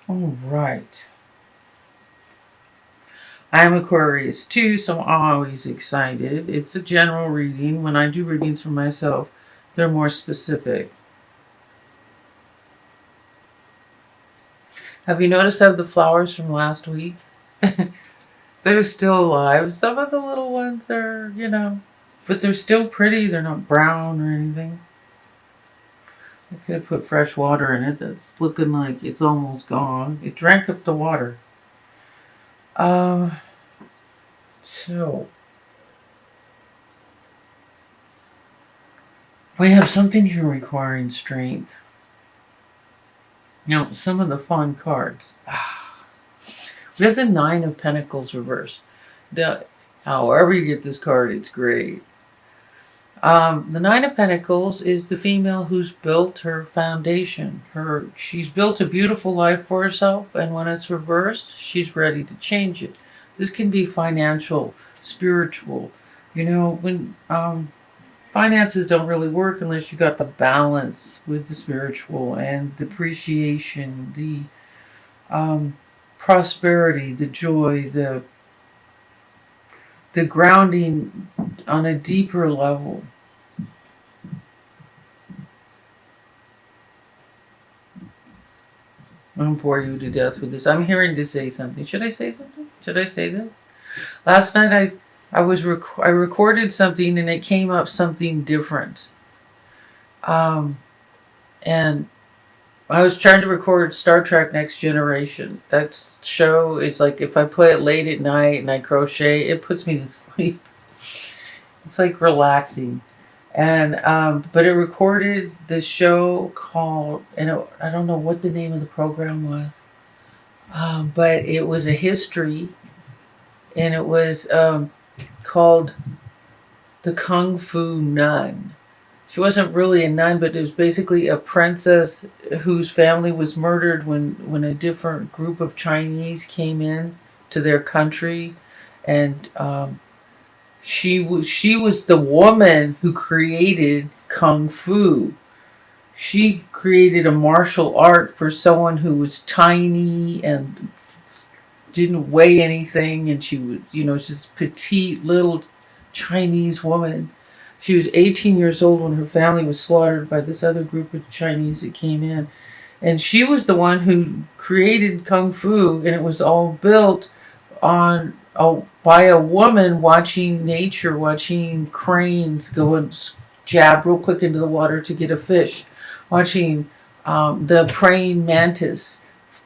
All right. I'm Aquarius too, so I'm always excited. It's a general reading. When I do readings for myself, they're more specific. Have you noticed how the flowers from last week? They're still alive. Some of the little ones are, but they're still pretty. They're not brown or anything. I could have put fresh water in it. That's looking like it's almost gone. It drank up the water. Um, so we have something here requiring strength. Now, some of the fun cards. We have the Nine of Pentacles reversed. However you get this card, it's great. The Nine of Pentacles is the female who's built her foundation. She's built a beautiful life for herself, and when it's reversed, she's ready to change it. This can be financial, spiritual. When finances don't really work unless you got the balance with the spiritual and the appreciation, the prosperity, the joy, the grounding on a deeper level. I don't bore you to death with this. I'm hearing to say something. Should I say something? Should I say this? Last night I recorded something and it came up something different. And I was trying to record Star Trek Next Generation. That show is like if I play it late at night and I crochet, it puts me to sleep. It's like relaxing. And but it recorded this show called, I don't know what the name of the program was, but it was a history, and it was called The Kung Fu Nun. She wasn't really a nun, but it was basically a princess whose family was murdered when a different group of Chinese came in to their country, and she was the woman who created Kung Fu. She created a martial art for someone who was tiny and didn't weigh anything, and she was, just petite little Chinese woman. She was 18 years old when her family was slaughtered by this other group of Chinese that came in. And she was the one who created Kung Fu, and it was all built by a woman watching nature, watching cranes go and jab real quick into the water to get a fish, watching the praying mantis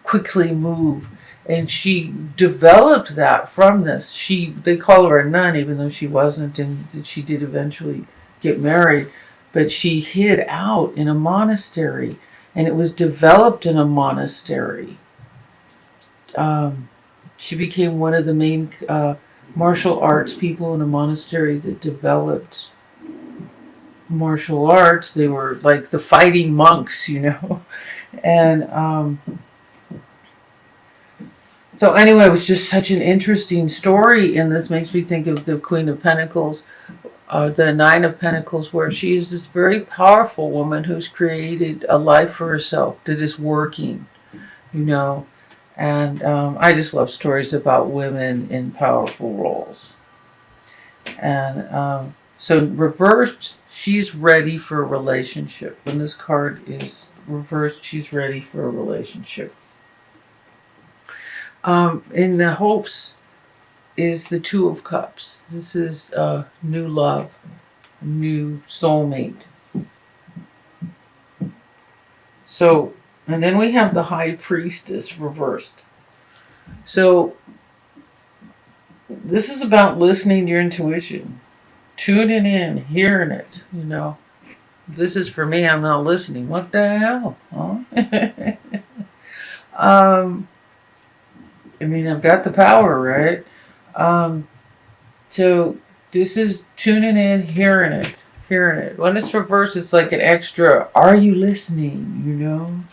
quickly move. And she developed that from this. They call her a nun, even though she wasn't, and she did eventually get married. But she hid out in a monastery, and it was developed in a monastery. She became one of the main martial arts people in a monastery that developed martial arts. They were like the fighting monks, And so anyway, it was just such an interesting story, and this makes me think of the Queen of Pentacles, the Nine of Pentacles, where she is this very powerful woman who's created a life for herself that is working, And I just love stories about women in powerful roles. And so reversed, she's ready for a relationship. When this card is reversed, she's ready for a relationship. In the hopes is the Two of Cups. This is new love, new soulmate. So, and then we have the High Priestess reversed. So, this is about listening to your intuition, tuning in, hearing it, This is for me, I'm not listening. What the hell? Huh? I've got the power, right? So this is tuning in, hearing it. When it's reversed, it's like an extra, are you listening,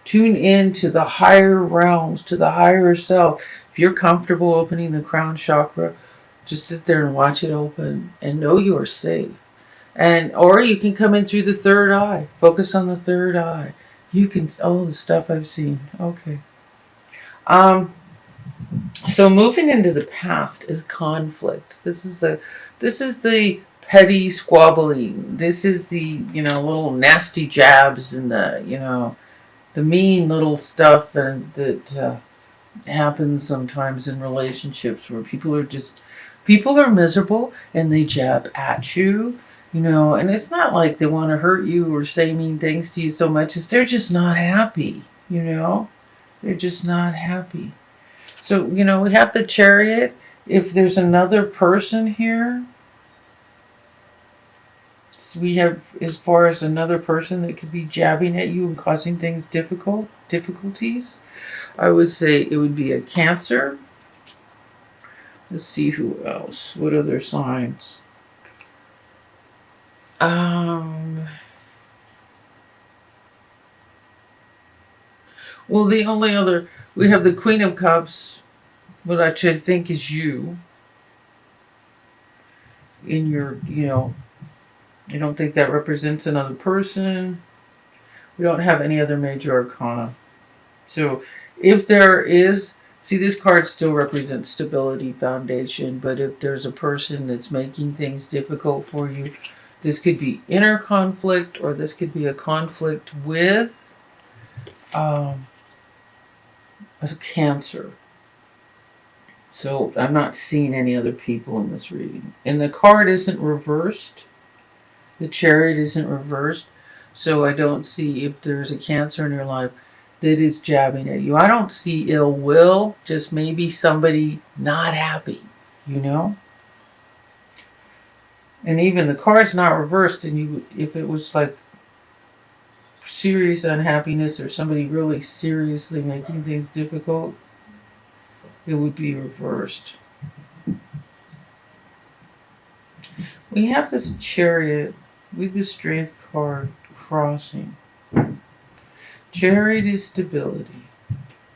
Tune in to the higher realms, to the higher self. If you're comfortable opening the crown chakra, just sit there and watch it open and know you are safe. Or you can come in through the third eye. Focus on the third eye. You can, the stuff I've seen. Okay. Um, so moving into the past is conflict. This is the petty squabbling. This is the, little nasty jabs and the, the mean little stuff that happens sometimes in relationships where people are miserable and they jab at you, and it's not like they want to hurt you or say mean things to you so much as they're just not happy, they're just not happy. So, we have the Chariot. If there's another person here, so we have, as far as another person that could be jabbing at you and causing things difficulties, I would say it would be a Cancer. Let's see who else. What other signs? Well, the only other, we have the Queen of Cups, which I think is you. In your, I don't think that represents another person. We don't have any other major arcana. So if there is, see, this card still represents stability, foundation, but if there's a person that's making things difficult for you, this could be inner conflict, or this could be a conflict with a Cancer. So I'm not seeing any other people in this reading. And the card isn't reversed. The Chariot isn't reversed. So I don't see if there's a Cancer in your life that is jabbing at you. I don't see ill will, just maybe somebody not happy, And even the card's not reversed, and if it was like serious unhappiness or somebody really seriously making things difficult, it would be reversed. We have this Chariot with the Strength card crossing. Chariot is stability.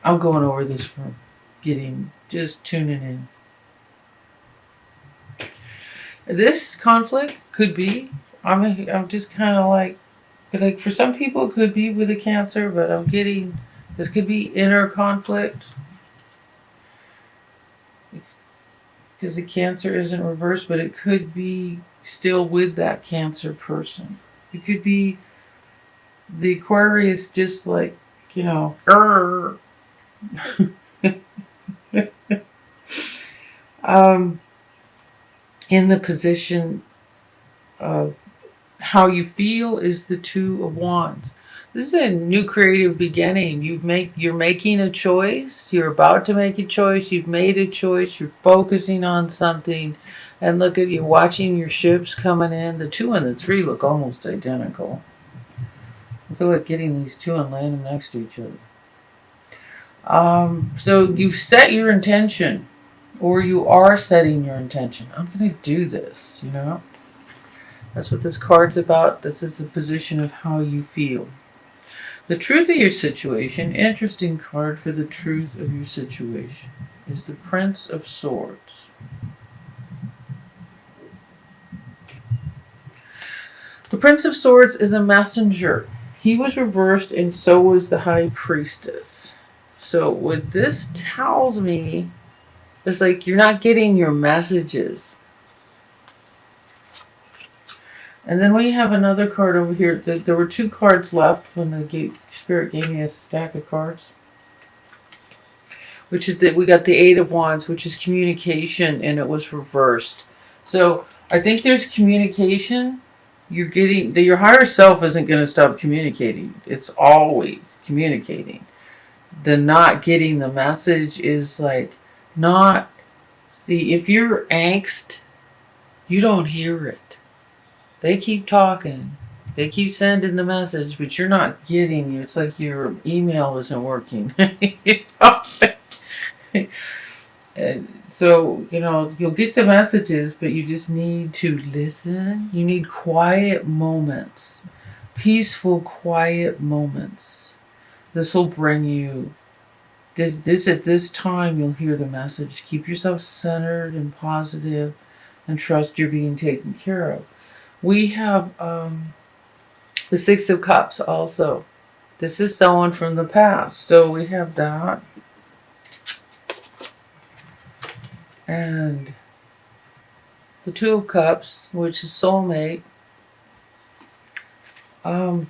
I'm going over this for just tuning in. This conflict could be, I'm just kind of like for some people it could be with a Cancer, but I'm getting, this could be inner conflict. Because the Cancer isn't reversed, but it could be still with that Cancer person. It could be the Aquarius, just like, in the position of how you feel is the Two of Wands. This is a new creative beginning. You're making a choice. You're about to make a choice. You've made a choice. You're focusing on something. And look at you watching your ships coming in. The 2 and the 3 look almost identical. I feel like getting these 2 and laying them next to each other. So you've set your intention, or you are setting your intention. I'm going to do this, That's what this card's about. This is the position of how you feel. The truth of your situation, interesting card for the truth of your situation, is the Prince of Swords. The Prince of Swords is a messenger. He was reversed, and so was the High Priestess. So what this tells me is like you're not getting your messages. And then we have another card over here. There were 2 cards left when the Spirit gave me a stack of cards. Which is that we got the 8 of Wands, which is communication, and it was reversed. So I think there's communication. Your higher self isn't going to stop communicating. It's always communicating. The not getting the message is like not... See, if you're angst, you don't hear it. They keep talking. They keep sending the message, but you're not getting it. It's like your email isn't working. So, you'll get the messages, but you just need to listen. You need quiet moments. Peaceful, quiet moments. This will bring you... At this time, you'll hear the message. Keep yourself centered and positive, and trust you're being taken care of. We have the 6 of Cups also. This is someone from the past. So we have that. and the Two of Cups, which is soulmate. So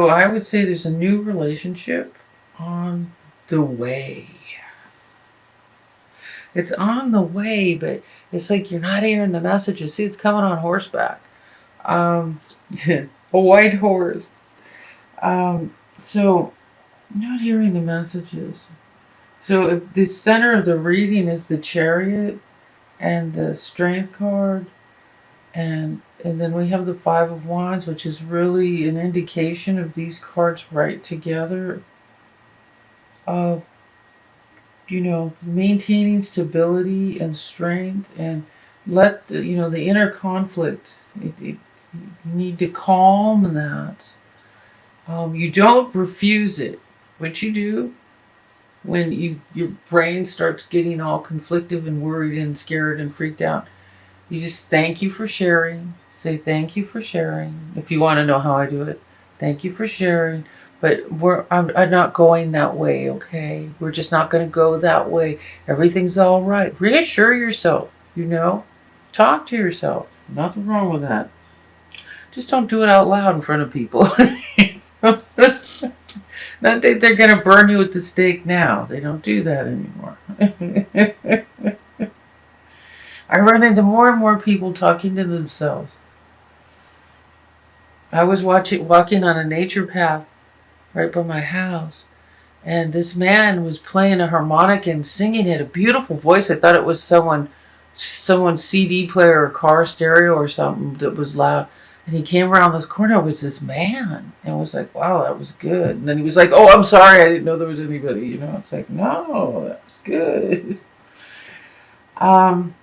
I would say there's a new relationship on the way. It's on the way, but it's like you're not hearing the messages. See, it's coming on horseback. A white horse. So, not hearing the messages. So, if the center of the reading is the Chariot and the Strength card, and then we have the Five of Wands, which is really an indication of these cards right together. Of, maintaining stability and strength, and let the inner conflict. You need to calm that. You don't refuse it. What you do when your brain starts getting all conflictive and worried and scared and freaked out, you just thank you for sharing. Say thank you for sharing. If you want to know how I do it, thank you for sharing. But I'm not going that way, okay? We're just not going to go that way. Everything's all right. Reassure yourself, Talk to yourself. Nothing wrong with that. Just don't do it out loud in front of people. Not that they're going to burn you at the stake now. They don't do that anymore. I run into more and more people talking to themselves. I was walking on a nature path right by my house, and this man was playing a harmonica and singing it, a beautiful voice. I thought it was someone's CD player or car stereo or something that was loud. And he came around this corner. It was this man, and I was like, "Wow, that was good." And then he was like, "Oh, I'm sorry, I didn't know there was anybody." It's like, "No, that was good." And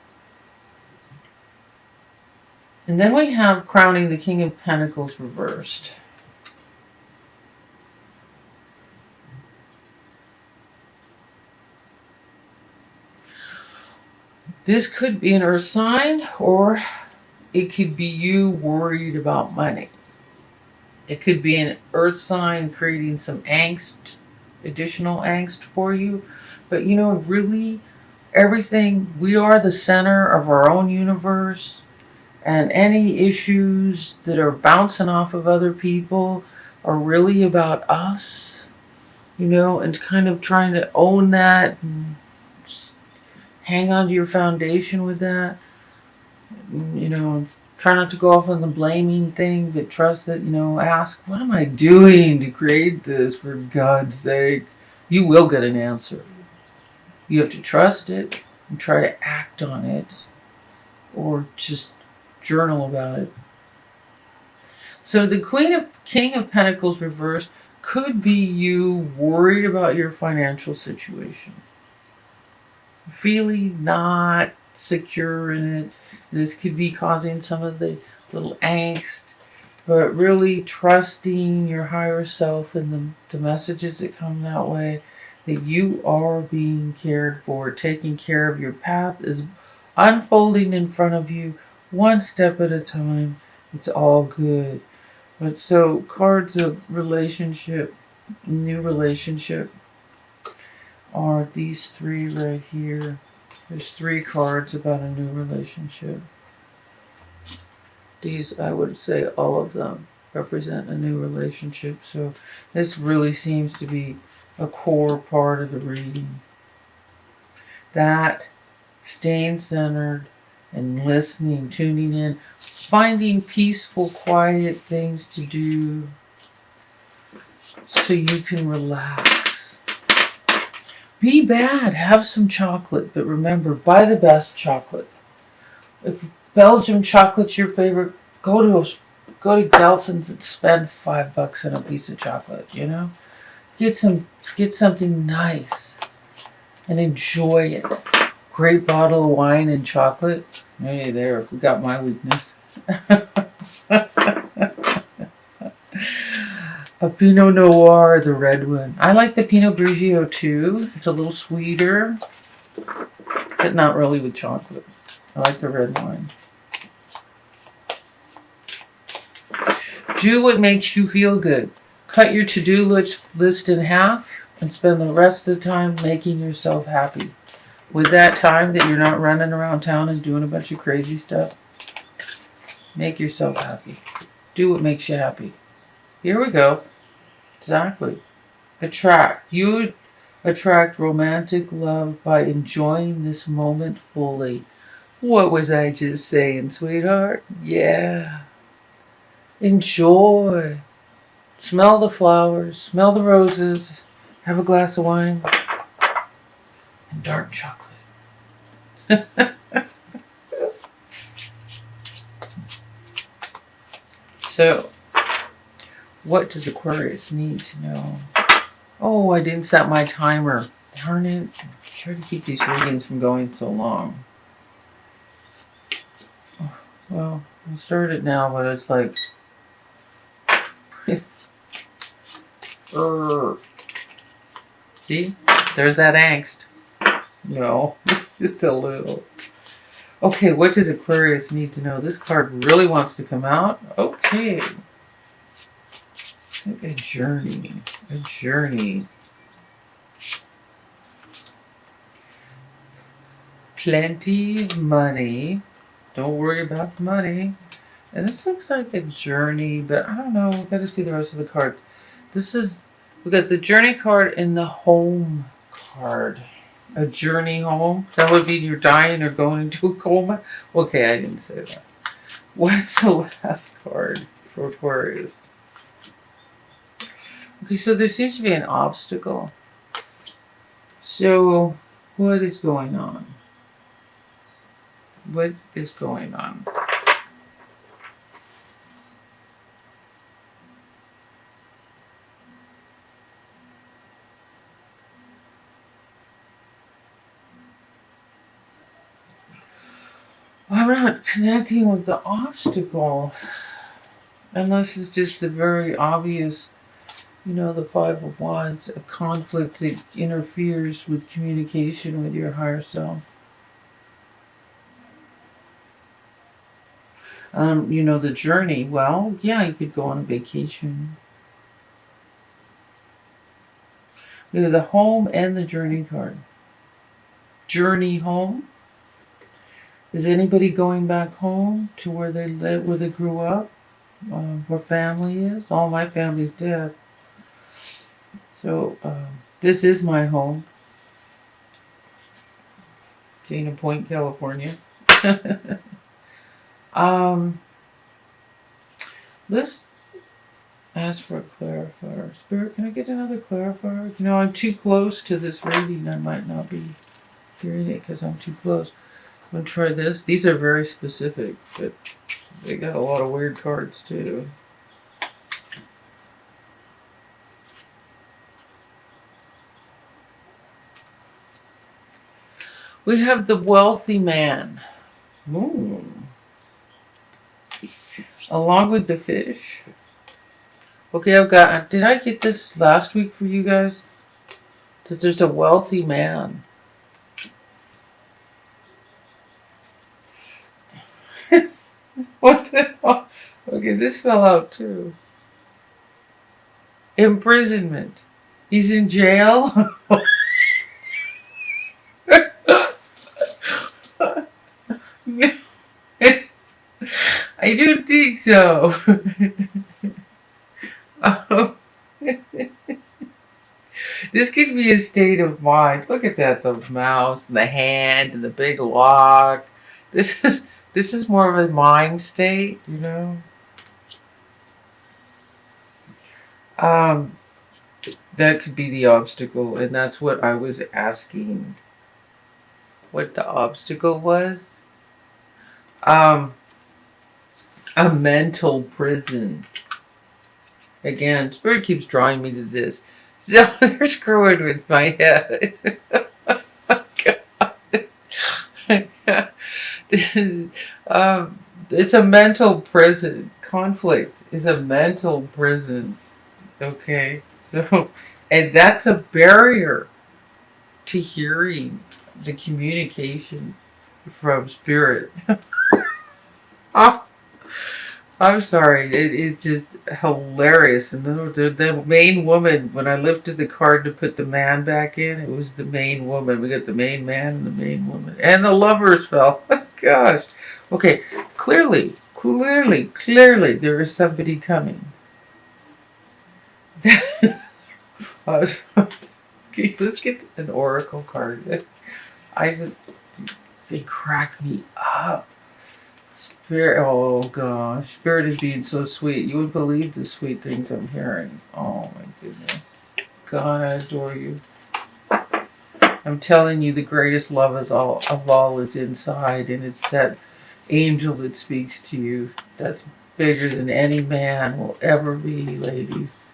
then we have crowning the King of Pentacles reversed. This could be an earth sign, or it could be you worried about money. It could be an earth sign creating some angst, additional angst for you. But really, everything, we are the center of our own universe. And any issues that are bouncing off of other people are really about us, and kind of trying to own that and hang on to your foundation with that. Try not to go off on the blaming thing, but trust that, ask, what am I doing to create this, for God's sake? You will get an answer. You have to trust it and try to act on it, or just journal about it. So the King of Pentacles reversed could be you worried about your financial situation. Feeling not secure in it. This could be causing some of the little angst, but really trusting your higher self and the messages that come that way, that you are being cared for, taking care of. Your path is unfolding in front of you, one step at a time. It's all good. But so cards of relationship, new relationship, are these three right here. There's 3 cards about a new relationship. These, I would say, all of them represent a new relationship. So this really seems to be a core part of the reading. That staying centered and listening, tuning in, finding peaceful, quiet things to do so you can relax. Be bad, have some chocolate, but remember, buy the best chocolate. If Belgian chocolate's your favorite, go to Gelson's and spend $5 on a piece of chocolate, Get something nice and enjoy it. Great bottle of wine and chocolate. Hey there, we got my weakness. A Pinot Noir, the red one. I like the Pinot Grigio too. It's a little sweeter, but not really with chocolate. I like the red wine. Do what makes you feel good. Cut your to-do list in half and spend the rest of the time making yourself happy. With that time that you're not running around town and doing a bunch of crazy stuff, make yourself happy. Do what makes you happy. Here we go. Exactly. Attract. You attract romantic love by enjoying this moment fully. What was I just saying, sweetheart? Yeah. Enjoy. Smell the flowers. Smell the roses. Have a glass of wine. And dark chocolate. So, what does Aquarius need to know? Oh, I didn't set my timer. Darn it. I try to keep these readings from going so long. Oh, well, I'll start it now, but it's like... See? There's that angst. No, it's just a little. Okay, what does Aquarius need to know? This card really wants to come out. Okay. A journey. A journey. Plenty of money. Don't worry about the money. And this looks like a journey, but I don't know. We've got to see the rest of the card. We got the journey card and the home card. A journey home. That would mean you're dying or going into a coma. Okay, I didn't say that. What's the last card for Aquarius? Okay, so there seems to be an obstacle. So, what is going on? What is going on? I'm not connecting with the obstacle. Unless it's just the very obvious, the Five of Wands, a conflict that interferes with communication with your higher self. The journey. Well, yeah, you could go on a vacation. We have the home and the journey card. Journey home. Is anybody going back home to where they live, where they grew up? Where family is? All my family's dead. So, this is my home. Dana Point, California. Let's ask for a clarifier. Spirit, can I get another clarifier? I'm too close to this reading. I might not be hearing it because I'm too close. I'm going to try this. These are very specific, but they got a lot of weird cards too. We have the wealthy man. Ooh. Along with the fish. Okay, did I get this last week for you guys? That there's a wealthy man. What the hell? Okay, this fell out too. Imprisonment. He's in jail? I don't think so. This could be a state of mind. Look at that, the mouse and the hand and the big lock. This is more of a mind state, That could be the obstacle, and that's what I was asking. What the obstacle was? A mental prison. Again, Spirit keeps drawing me to this. So they're screwing with my head. Oh, God. It's a mental prison. Conflict is a mental prison. Okay. So, and that's a barrier to hearing the communication from Spirit. I'm sorry. It is just hilarious. And the main woman, when I lifted the card to put the man back in, it was the main woman. We got the main man and the main woman. And the lovers fell. Gosh. Okay. Clearly, there is somebody coming. Okay, let's get an oracle card. I just, they crack me up. Spirit, oh gosh, Spirit is being so sweet. You would believe the sweet things I'm hearing. Oh my goodness. God, I adore you. I'm telling you, the greatest love of all is inside, and it's that angel that speaks to you. That's bigger than any man will ever be, ladies.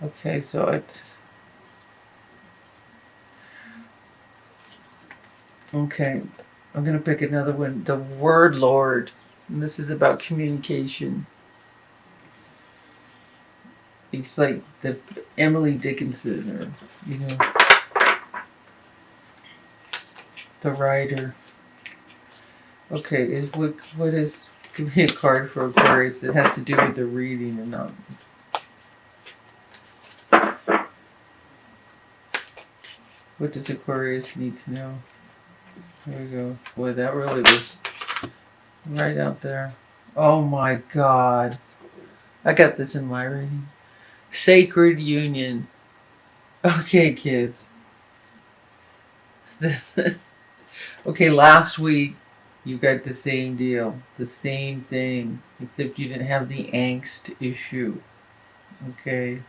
Okay, so okay, I'm gonna pick another one. The Word Lord, and this is about communication. It's like the Emily Dickinson, or the writer. Okay, what is? Give me a card for Aquarius that has to do with the reading and not. What does Aquarius need to know? There we go. Boy, that really was right out there. Oh my God. I got this in my reading. Sacred union. Okay, kids. This is. Okay, last week you got the same deal. The same thing. Except you didn't have the angst issue. Okay.